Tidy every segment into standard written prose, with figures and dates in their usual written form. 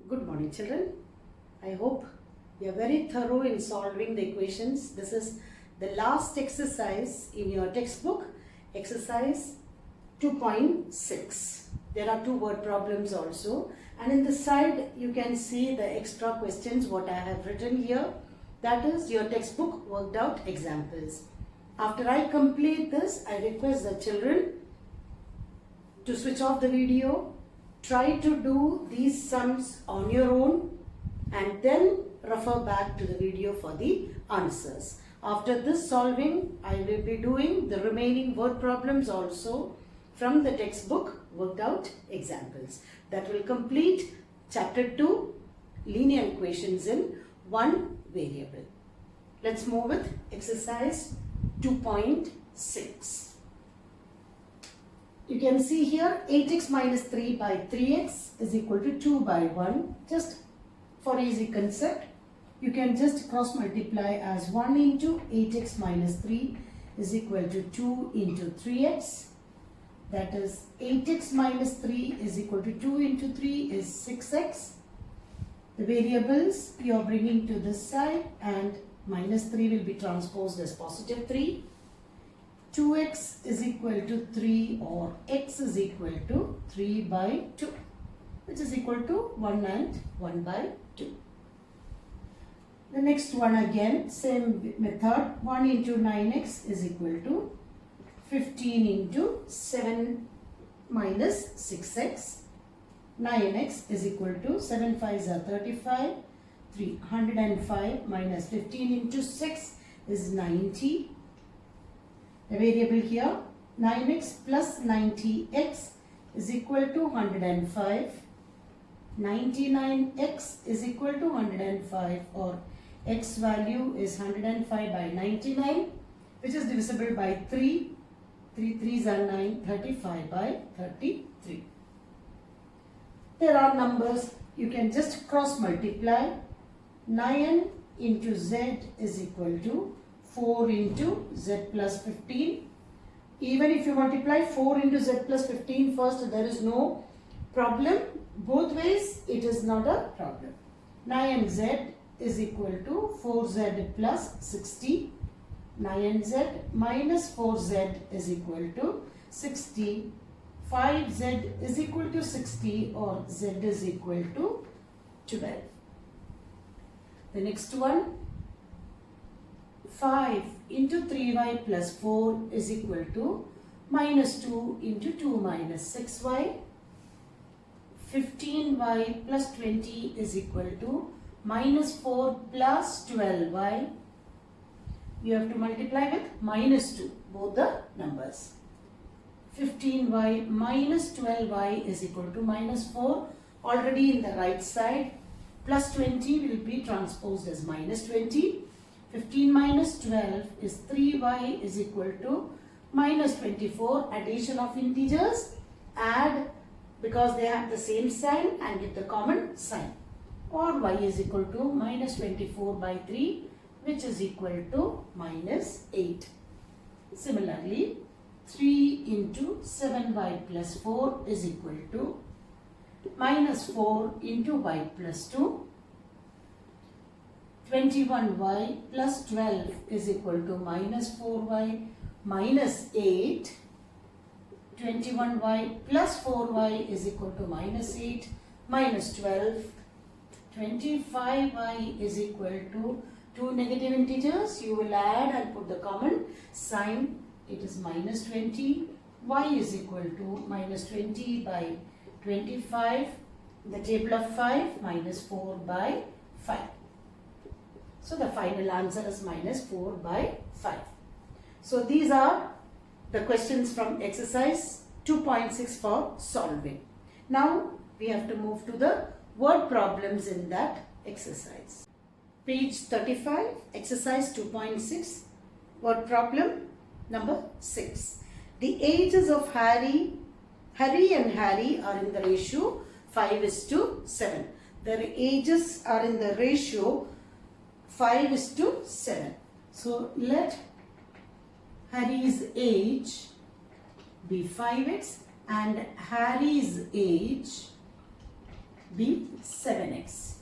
Good morning, children. I hope you are very thorough in solving the equations. This is the last exercise in your textbook, exercise 2.6. There are two word problems also, and in the side you can see the extra questions what I have written here. That is your textbook worked out examples. After I complete this, I request the children to switch off the video, try to do these sums on your own and then refer back to the video for the answers. After this solving, I will be doing the remaining word problems also from the textbook worked out examples. That will complete chapter 2, linear equations in one variable. Let's move with exercise 2.6. You can see here 8x minus 3 by 3x is equal to 2 by 1. Just for easy concept, you can just cross multiply as 1 into 8x minus 3 is equal to 2 into 3x. That is 8x minus 3 is equal to 2 into 3 is 6x. The variables you are bringing to this side and minus 3 will be transposed as positive 3. 2x is equal to 3 or x is equal to 3 by 2, which is equal to 1 and 1 by 2. The next one again, same method, 1 into 9x is equal to 15 into 7 minus 6x. 9x is equal to 7 5s are 35, 305 minus 15 into 6 is 90. The variable here 9x plus 90x is equal to 105. 99x is equal to 105 or x value is 105 by 99, which is divisible by 3. 3 3s are 9, 35 by 33. There are numbers you can just cross multiply. 9 into z is equal to 4 into z plus 15. Even if you multiply 4 into z plus 15 first, there is no problem. Both ways it is not a problem. 9z is equal to 4z plus 60. 9z minus 4z is equal to 60. 5z is equal to 60 or z is equal to 12. The next one, 5 into 3y plus 4 is equal to minus 2 into 2 minus 6y. 15y plus 20 is equal to minus 4 plus 12y. You have to multiply with minus 2, both the numbers. 15y minus 12y is equal to minus 4, already in the right side. Plus 20 will be transposed as minus 20. 15 minus 12 is 3y is equal to minus 24. Addition of integers, add because they have the same sign and with the common sign. Or y is equal to minus 24 by 3, which is equal to minus 8. Similarly, 3 into 7y plus 4 is equal to minus 4 into y plus 2. 21y plus 12 is equal to minus 4y minus 8. 21y plus 4y is equal to minus 8 minus 12. 25y is equal to two negative integers. You will add and put the common sign. It is minus 20. Y is equal to minus 20 by 25. The table of 5 minus 4 by 5. So the final answer is minus 4 by 5. So these are the questions from exercise 2.6 for solving. Now we have to move to the word problems in that exercise. Page 35, exercise 2.6, word problem number 6. The ages of Harry and Harry are in the ratio 5:7. Their ages are in the ratio 5:7. So let Harry's age be 5x and Harry's age be 7x.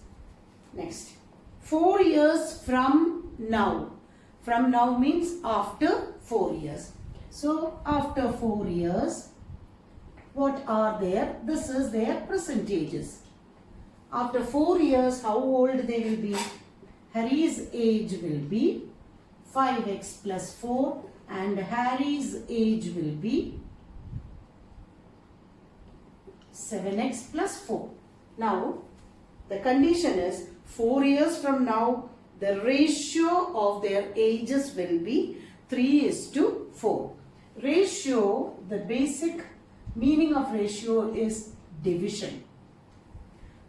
Next, 4 years from now. From now means after 4 years. So after 4 years, what are their? This is their percentages. After 4 years, how old they will be? Harry's age will be 5x plus 4 and Harry's age will be 7x plus 4. Now, the condition is 4 years from now, the ratio of their ages will be 3:4. Ratio, the basic meaning of ratio is division.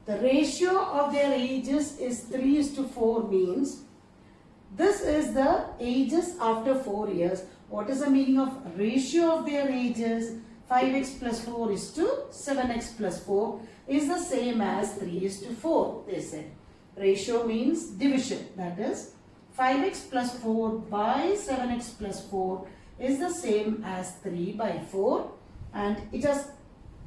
The ratio of their ages is 3:4 means this is the ages after 4 years. What is the meaning of ratio of their ages? 5x plus 4 is to 7x plus 4 is the same as 3:4. They said ratio means division. That is 5x plus 4 by 7x plus 4 is the same as 3 by 4, and it has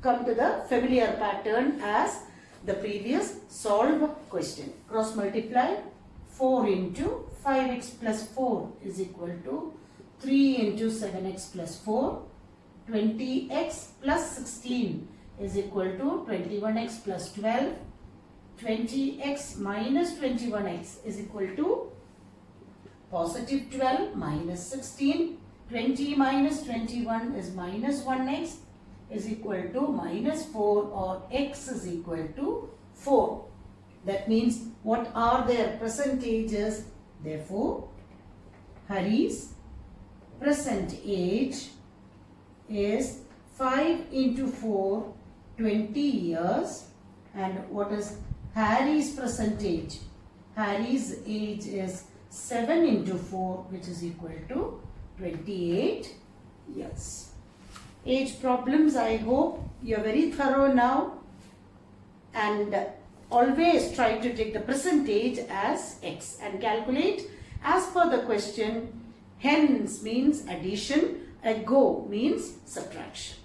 come to the familiar pattern as the previous solve question. Cross multiply 4 into 5x plus 4 is equal to 3 into 7x plus 4. 20x plus 16 is equal to 21x plus 12. 20x minus 21x is equal to positive 12 minus 16. 20 minus 21 is minus 1x is equal to minus 4, or x is equal to 4. That means what are their percentages? Therefore, Harry's present age is 5 into 4, 20 years. And what is Harry's percentage? Harry's age is 7 into 4, which is equal to 28 years. Age problems, I hope you are very thorough now, and always try to take the percentage as x and calculate as per the question. Hence means addition, ago means subtraction.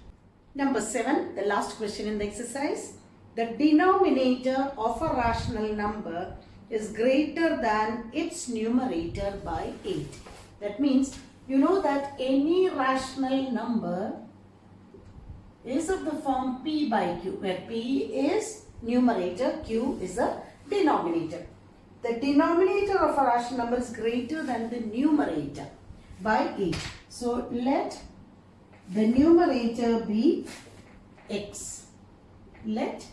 Number 7, the last question in the exercise. The denominator of a rational number is greater than its numerator by 8. That means you know that any rational number is of the form p by q, where p is numerator, q is a denominator. The denominator of a rational number is greater than the numerator by 8. So let the numerator be x. Let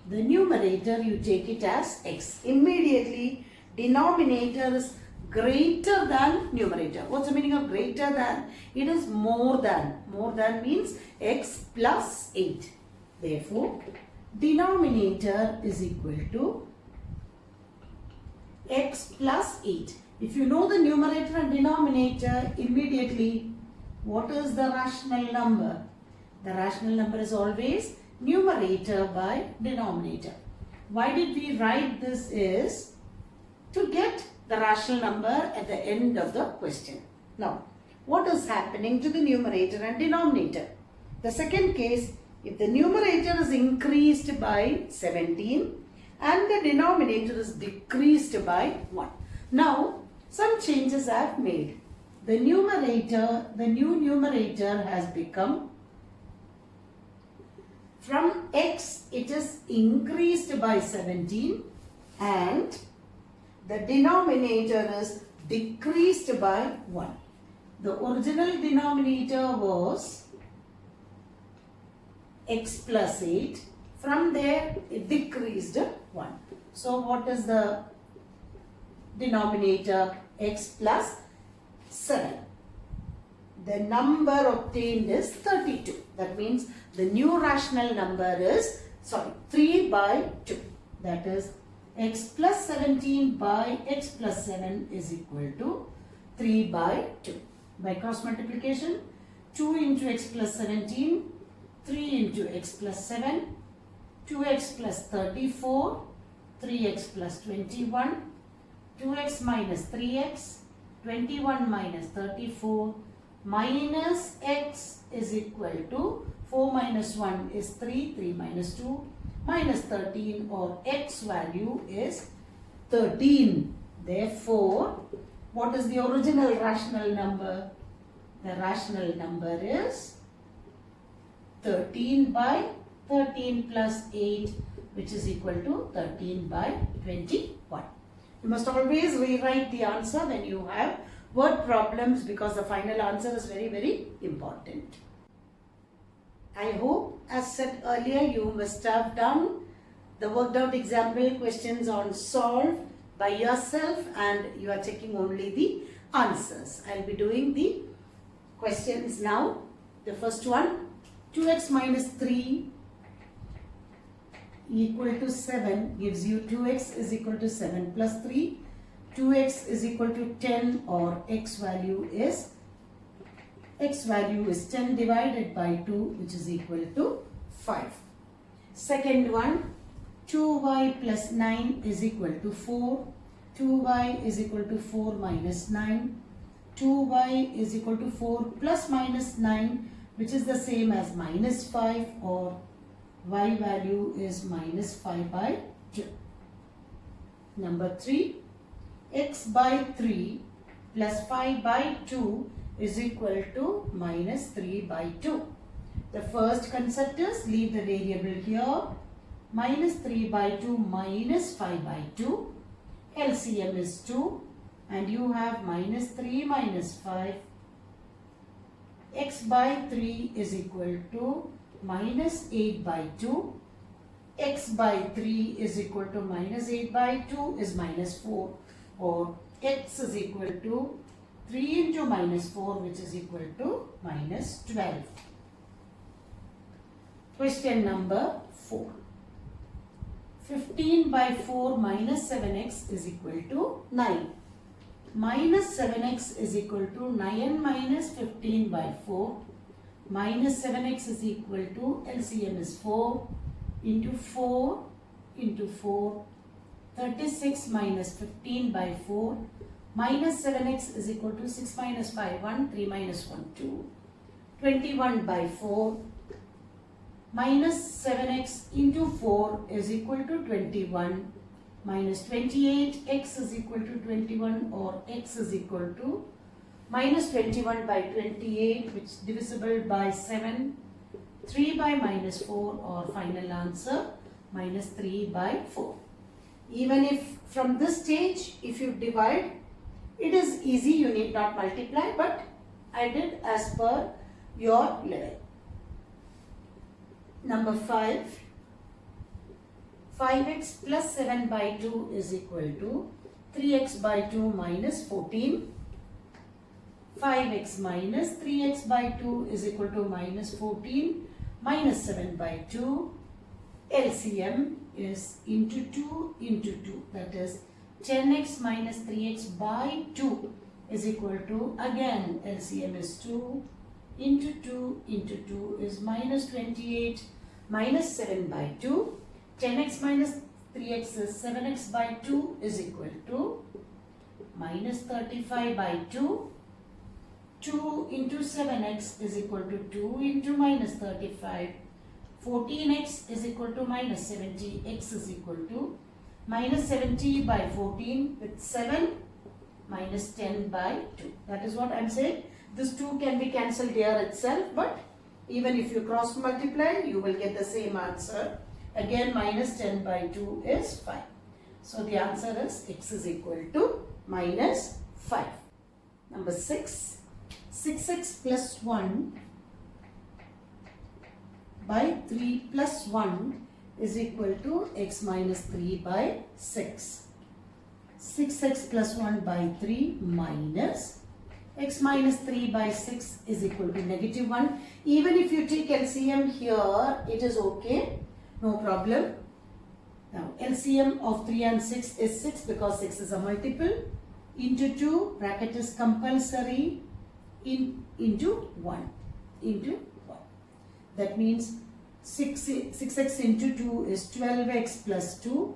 the numerator, you take it as x. Immediately denominator is greater than numerator. What's the meaning of greater than? It is more than. More than means x plus 8. Therefore, denominator is equal to x plus 8. If you know the numerator and denominator, immediately what is the rational number? The rational number is always numerator by denominator. Why did we write this is to get the rational number at the end of the question. Now, what is happening to the numerator and denominator? The second case, if the numerator is increased by 17 and the denominator is decreased by 1. Now, some changes I have made. The numerator, the new numerator has become, from x it is increased by 17 and the denominator is decreased by 1. The original denominator was x plus 8. From there it decreased 1. So what is the denominator? X plus 7. The number obtained is 32. That means the new rational number is 3 by 2. That is x plus 17 by x plus 7 is equal to 3 by 2. By cross multiplication, 2 into x plus 17, 3 into x plus 7, 2x plus 34, 3x plus 21, 2x minus 3x, 21 minus 34, minus x is equal to 4 minus 1 is 3, 3 minus 2, minus 13 or x value is 13. Therefore, what is the original rational number? The rational number is 13 by 13 plus 8, which is equal to 13 by 21. You must always rewrite the answer when you have word problems, because the final answer is very, very important. I hope, as said earlier, you must have done the worked out example questions on solve by yourself and you are checking only the answers. I will be doing the questions now. The first one, 2x minus 3 equal to 7 gives you 2x is equal to 7 plus 3. 2x is equal to 10, or x value is 10 divided by 2, which is equal to 5. Second one, 2y plus 9 is equal to 4. 2y is equal to 4 minus 9. 2y is equal to 4 plus minus 9, which is the same as minus 5, or y value is minus 5 by 2. Number 3, x by 3 plus 5 by 2 is equal to minus 3 by 2. The first concept is leave the variable here. Minus 3 by 2 minus 5 by 2. LCM is 2 and you have minus 3 minus 5. X by 3 is equal to minus 8 by 2. X by 3 is equal to minus 8 by 2 is minus 4, or x is equal to 3 into minus 4, which is equal to minus 12. Question number 4. 15 by 4 minus 7x is equal to 9. Minus 7x is equal to 9 minus 15 by 4. Minus 7x is equal to LCM is 4 into 4 into 4. 36 minus 15 by 4. Minus 7x is equal to 6 minus 5, 1, 3 minus 1, 2. 21 by 4. Minus 7x into 4 is equal to 21. Minus 28, x is equal to 21, or x is equal to minus 21 by 28, which is divisible by 7. 3 by minus 4, or final answer minus 3 by 4. Even if from this stage, if you divide, it is easy, you need not multiply, but I did as per your level. Number 5, 5x plus 7 by 2 is equal to 3x by 2 minus 14. 5x minus 3x by 2 is equal to minus 14 minus 7 by 2. LCM is into 2 into 2, that is 10x minus 3x by 2 is equal to, again LCM is 2 into 2 into 2 is minus 28 minus 7 by 2. 10x minus 3x is 7x by 2 is equal to minus 35 by 2. 2 into 7x is equal to 2 into minus 35. 14x is equal to minus 70. X is equal to minus 70 by 14 with 7 minus 10 by 2. That is what I am saying. This 2 can be cancelled here itself, but even if you cross multiply, you will get the same answer. Again, minus 10 by 2 is 5. So the answer is x is equal to minus 5. Number 6. 6x plus 1 by 3 plus 1 is equal to x minus 3 by 6. 6x plus 1 by 3 minus x minus 3 by 6 is equal to negative 1. Even if you take LCM here, it is okay. No problem. Now, LCM of 3 and 6 is 6 because 6 is a multiple. Into 2, bracket is compulsory. Into 1. That means 6x into 2 is 12x plus 2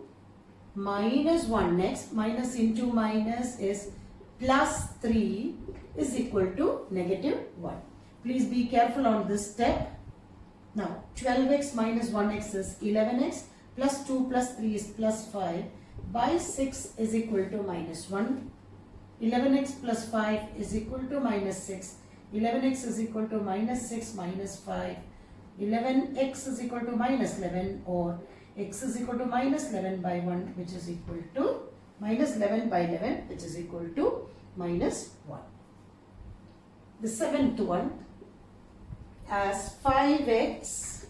minus 1x, minus into minus is plus 3 is equal to negative 1. Please be careful on this step. Now 12x minus 1x is 11x plus 2 plus 3 is plus 5 by 6 is equal to minus 1. 11x plus 5 is equal to minus 6. 11x is equal to minus 6 minus 5. 11x is equal to minus 11, or x is equal to minus 11 by 1, which is equal to minus 11 by 11, which is equal to minus 1. The seventh one as 5x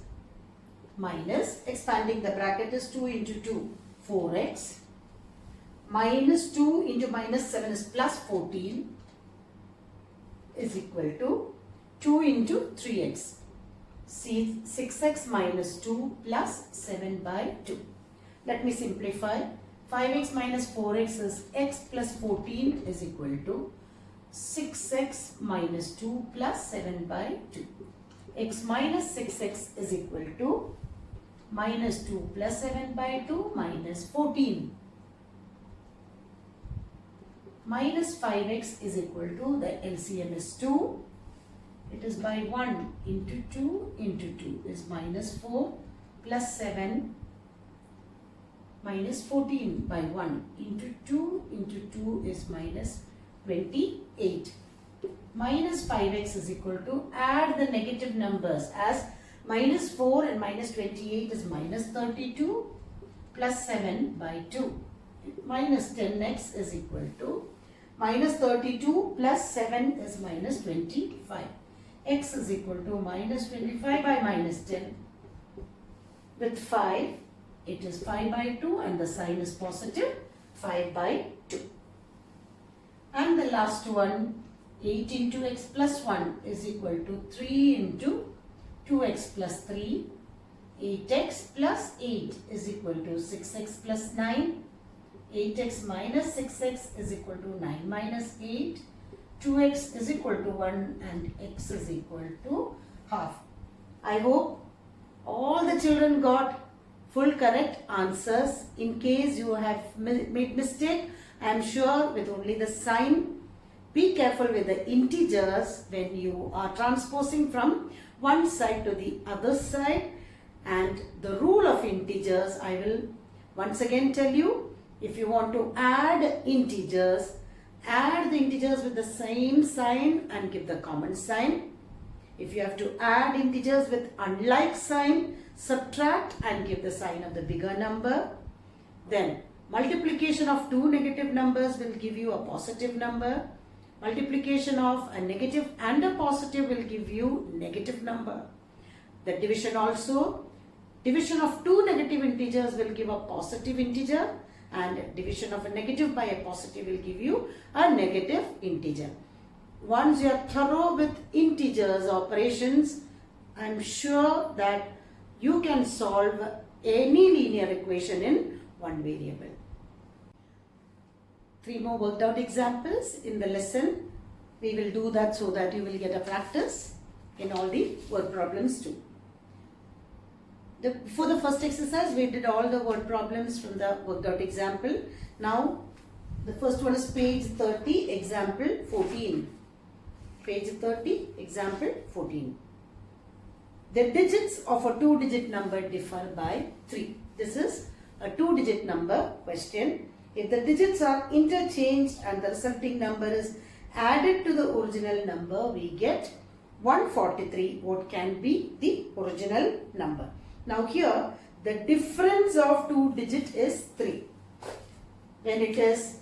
minus, expanding the bracket is 2 into 2, 4x, minus 2 into minus 7 is plus 14, is equal to 2 into 3x. See, 6x minus 2 plus 7 by 2. Let me simplify. 5x minus 4x is x plus 14 is equal to 6x minus 2 plus 7 by 2. X minus 6x is equal to minus 2 plus 7 by 2 minus 14. Minus 5x is equal to, the LCM is 2. It is by 1 into 2 into 2 is minus 4 plus 7 minus 14 by 1 into 2 is minus 28. Minus 5x is equal to, add the negative numbers as minus 4 and minus 28 is minus 32 plus 7 by 2. Minus 10x is equal to minus 32 plus 7 is minus 25. X is equal to minus 25 by minus 10. With 5, it is 5 by 2 and the sign is positive, 5 by 2. And the last one, 8 into x plus 1 is equal to 3 into 2x plus 3. 8x plus 8 is equal to 6x plus 9. 8x minus 6x is equal to 9 minus 8. 2x is equal to 1 and x is equal to half. I hope all the children got full correct answers. In case you have made mistake, I am sure with only the sign. Be careful with the integers when you are transposing from one side to the other side. And the rule of integers, I will once again tell you. If you want to add integers, add the integers with the same sign and give the common sign. If you have to add integers with unlike sign, subtract and give the sign of the bigger number. Then multiplication of two negative numbers will give you a positive number. Multiplication of a negative and a positive will give you negative number. The division also, division of two negative integers will give a positive integer, and division of a negative by a positive will give you a negative integer. Once you are thorough with integers operations, I am sure that you can solve any linear equation in one variable. 3 more worked out examples in the lesson. We will do that so that you will get a practice in all the word problems too. For the first exercise, we did all the word problems from the worked out example. Now, the first one is page 30, example 14. Page 30, example 14. The digits of a 2-digit number differ by 3. This is a 2-digit number question. If the digits are interchanged and the resulting number is added to the original number, we get 143. What can be the original number? Now here, the difference of 2 digits is 3. When it is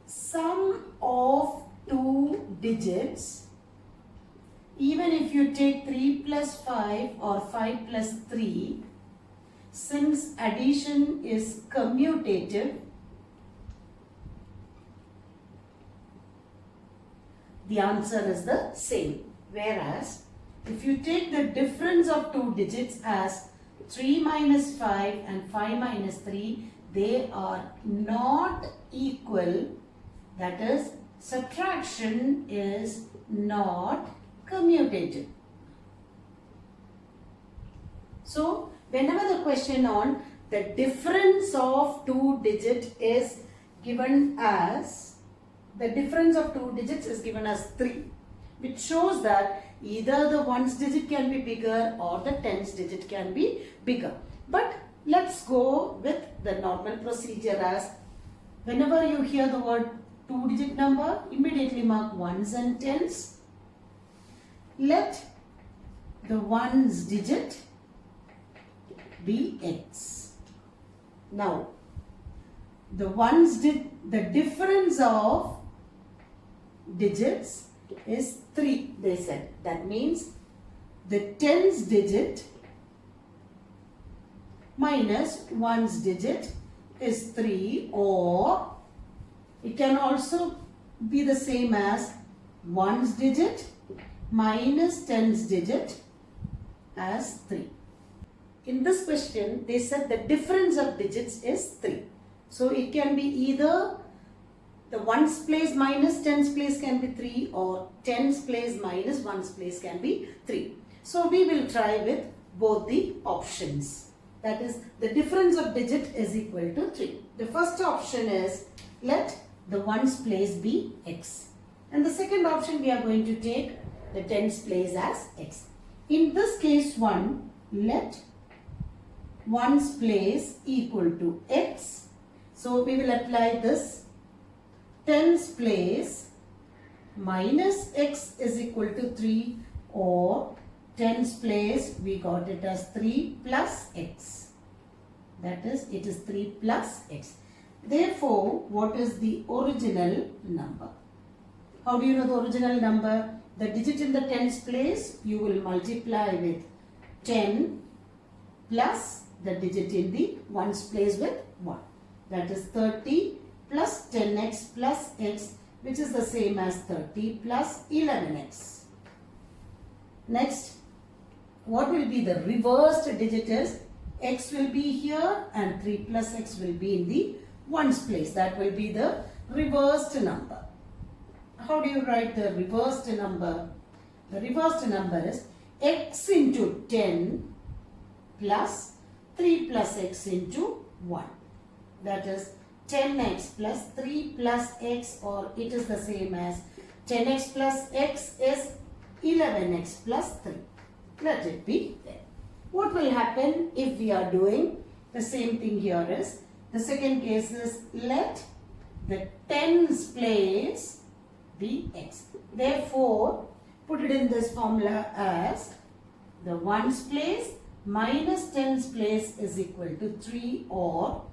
sum of 2 digits, even if you take 3 plus 5 or 5 plus 3, since addition is commutative, the answer is the same. Whereas, if you take the difference of 2 digits as 3 minus 5 and 5 minus 3, they are not equal. That is, subtraction is not commutative. So, whenever the question on the difference of 2 digits is given as, the difference of 2 digits is given as 3, which shows that either the ones digit can be bigger or the tens digit can be bigger. But let's go with the normal procedure as whenever you hear the word 2-digit number, immediately mark ones and tens. Let the ones digit be x. Now, the difference of digits is 3, they said. That means the tens digit minus ones digit is 3, or it can also be the same as ones digit minus tens digit as 3. In this question, they said the difference of digits is 3. So it can be either the ones place minus tens place can be 3, or tens place minus ones place can be 3. So we will try with both the options. That is, the difference of digit is equal to 3. The first option is let the ones place be x. And the second option, we are going to take the tens place as x. In this case 1, let ones place equal to x. So we will apply this tens place minus x is equal to 3, or tens place we got it as 3 plus x. That is, it is 3 plus x. Therefore, what is the original number? How do you know the original number? The digit in the tens place you will multiply with 10 plus the digit in the ones place with 1. That is 30 plus 10x plus x, which is the same as 30 plus 11x. Next, what will be the reversed digit is x will be here and 3 plus x will be in the ones place. That will be the reversed number. How do you write the reversed number? The reversed number is x into 10 plus 3 plus x into 1. That is 10x plus 3 plus x, or it is the same as 10x plus x is 11x plus 3. Let it be there. What will happen if we are doing the same thing here is, the second case is let the tens place be x. Therefore, put it in this formula as the ones place minus tens place is equal to 3, or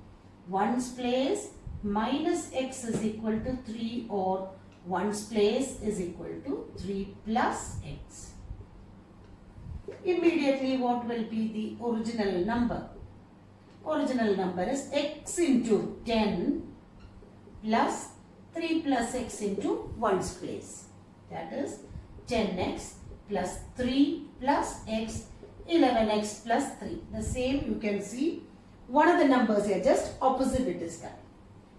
ones place minus x is equal to 3, or ones place is equal to 3 plus x. Immediately, what will be the original number? Original number is x into 10 plus 3 plus x into ones place. That is 10x plus 3 plus x, 11x plus 3. The same you can see, one of the numbers here, just opposite it is done.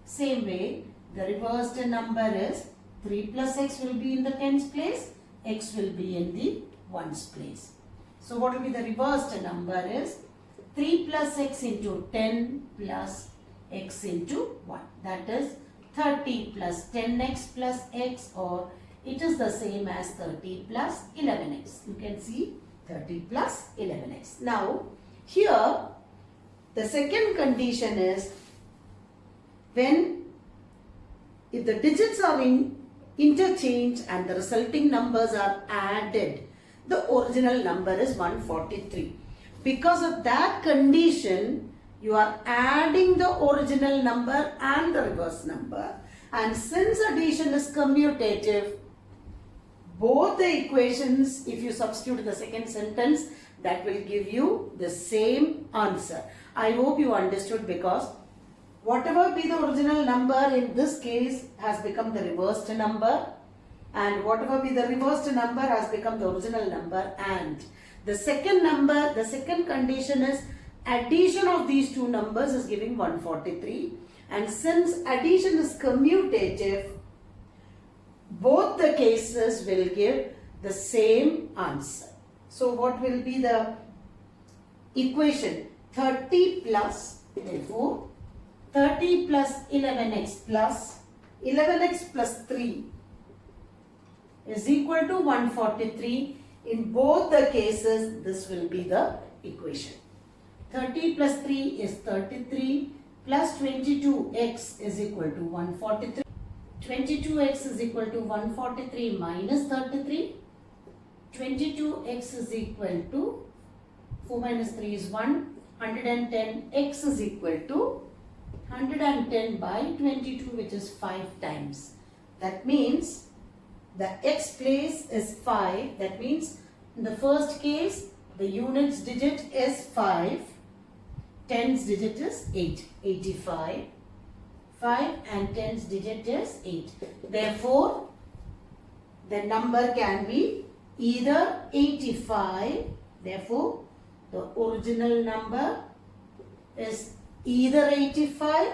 Same way, the reversed number is 3 plus x will be in the tens place, x will be in the ones place. So what will be the reversed number is 3 plus x into 10 plus x into 1. That is 30 plus 10x plus x, or it is the same as 30 plus 11x. You can see 30 plus 11x. Now, here the second condition is if the digits are interchanged and the resulting numbers are added, the original number is 143. Because of that condition, you are adding the original number and the reverse number. And since addition is commutative, both the equations, if you substitute in the second sentence, that will give you the same answer. I hope you understood, because whatever be the original number in this case has become the reversed number, and whatever be the reversed number has become the original number, and the second number, the second condition is addition of these two numbers is giving 143, and since addition is commutative, both the cases will give the same answer. So what will be the equation? 30 plus, therefore 30 plus 11x plus 11x plus 3 is equal to 143. In both the cases, this will be the equation. 30 plus 3 is 33 plus 22x is equal to 143. 22x is equal to 143 minus 33. 22x is equal to 4 minus 3 is 1. 110x is equal to 110 by 22, which is 5 times. That means the x place is 5. That means in the first case, the units digit is 5. Tens digit is 8. 85. 5 and tens digit is 8. Therefore, the number can be either 85. Therefore, the original number is either 85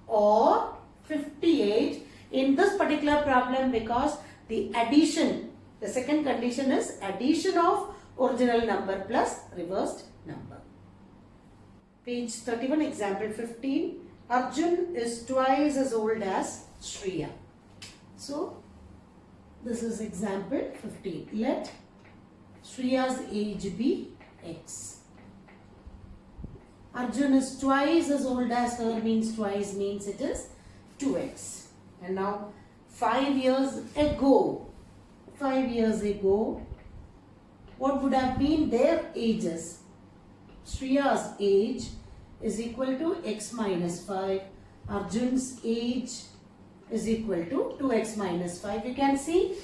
or 58 in this particular problem, because the addition, the second condition is addition of original number plus reversed number. Page 31, example 15. Arjun is twice as old as Shriya. So, this is example 15. Let Shriya's age be x. Arjun is twice as old as her means twice means it is 2x. And now 5 years ago, what would have been their ages? Shriya's age is equal to x minus 5. Arjun's age is equal to 2x minus 5. You can see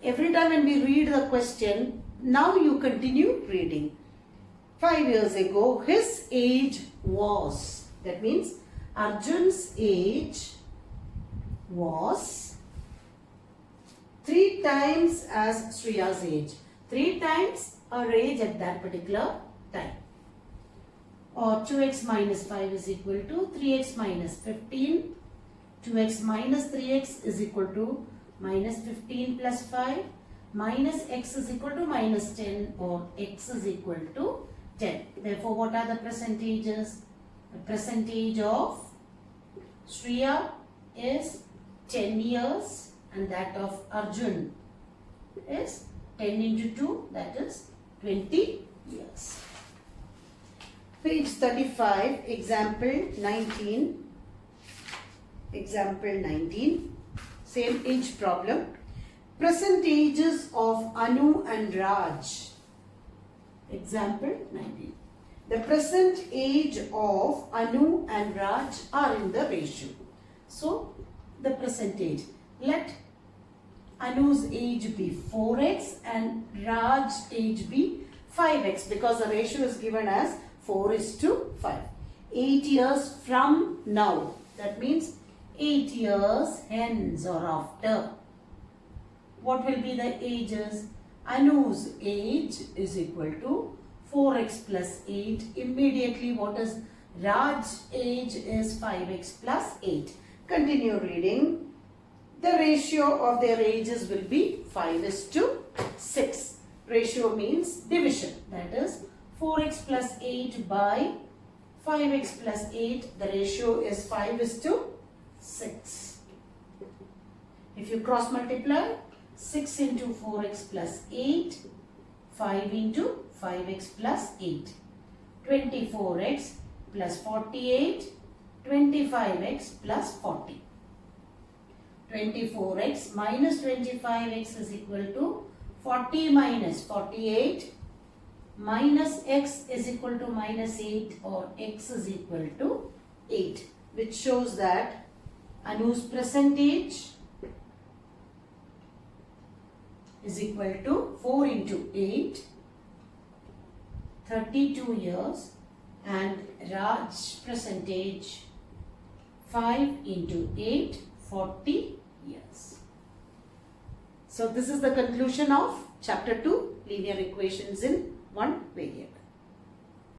every time when we read the question, now you continue reading. 5 years ago, his age was, that means Arjun's age was 3 times as Shriya's age. 3 times her age at that particular time. Or 2x minus 5 is equal to 3x minus 15. 2x minus 3x is equal to minus 15 plus 5. Minus x is equal to minus 10, or x is equal to 10. Therefore, what are the percentages? The percentage of Shriya is 10 years and that of Arjun is 10 into 2, that is 20 years. Page 35, example 19. Example 19, same age problem. Present ages of Anu and Raj. Example 19. The present age of Anu and Raj are in the ratio. So, the present age. Let Anu's age be 4x and Raj's age be 5x, because the ratio is given as 4:5. 8 years from now. That means 8 years hence or after. What will be the ages? Anu's age is equal to 4x plus 8. Immediately, what is Raj's age is 5x plus 8. Continue reading. The ratio of their ages will be 5:6. Ratio means division. That is 4x plus 8 by 5x plus 8. The ratio is 5:6. If you cross multiply, 6 into 4x plus 8, 5 into 5x plus 8, 24x plus 48, 25x plus 40. 24x minus 25x is equal to 40 minus 48, minus x is equal to minus 8, or x is equal to 8, which shows that Anu's present age is equal to 4 into 8, 32 years, and Raj's present age 5 into 8, 40 years. So this is the conclusion of chapter 2, linear equations in one variable.